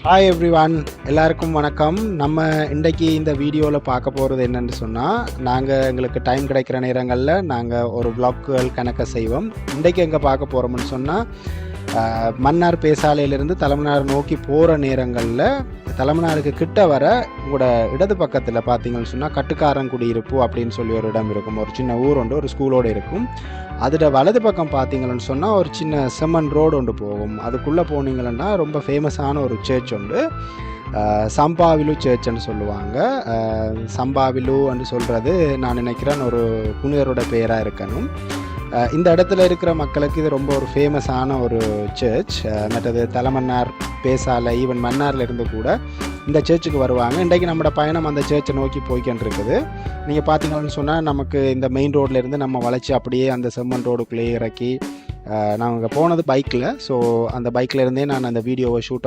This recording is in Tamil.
ஹாய் எவ்ரிவான், எல்லாருக்கும் வணக்கம். நம்ம இன்றைக்கி இந்த வீடியோவில் பார்க்க போகிறது என்னென்னு சொன்னால், நாங்கள் எங்களுக்கு டைம் கிடைக்கிற நேரங்களில் நாங்கள் ஒரு விளாக்குகள் கணக்க செய்வோம். இன்றைக்கி எங்கே பார்க்க போகிறோம்னு சொன்னால், மன்னார் பேசாலையிலிருந்து தலைமன்னார் நோக்கி போகிற நேரங்களில் தலைமன்னாருக்கு கிட்ட வர உங்களோட இடது பக்கத்தில் பார்த்தீங்கன்னு சொன்னால் கட்டுக்காரன் குடியிருப்பு அப்படின்னு சொல்லி ஒரு இடம் இருக்கும். ஒரு சின்ன ஊர் ஒன்று ஒரு ஸ்கூலோடு இருக்கும். அதோட வலது பக்கம் பார்த்தீங்கன்னு சொன்னால் ஒரு சின்ன செம்மன் ரோடு ஒன்று போகும். அதுக்குள்ளே போனீங்கன்னா ரொம்ப ஃபேமஸான ஒரு சர்ச் உண்டு. சம்பாவிலு சர்ச்ன்னு சொல்லுவாங்க. சம்பாவிலுன்னு சொல்கிறது நான் நினைக்கிறேன் ஒரு புனிதரோட பெயராக இருக்கணும். இந்த இடத்துல இருக்கிற மக்களுக்கு இது ரொம்ப ஒரு ஃபேமஸான ஒரு சர்ச். மற்றது தலைமன்னார் பேசாலை ஈவன் மன்னாரில் இருந்து கூட இந்த சர்ச்சுக்கு வருவாங்க. இன்றைக்கு நம்மளோட பயணம் அந்த சர்ச்சை நோக்கி போய்கிட்டு இருக்குது. நீங்கள் பார்த்தீங்கன்னு சொன்னால் நமக்கு இந்த மெயின் ரோட்லேருந்து நம்ம வளைச்சி அப்படியே அந்த செம்மன் ரோடுக்குள்ளேயே இறக்கி நாங்கள் போனது பைக்கில். ஸோ அந்த பைக்கில் இருந்தே நான் அந்த வீடியோவை ஷூட் அவுட்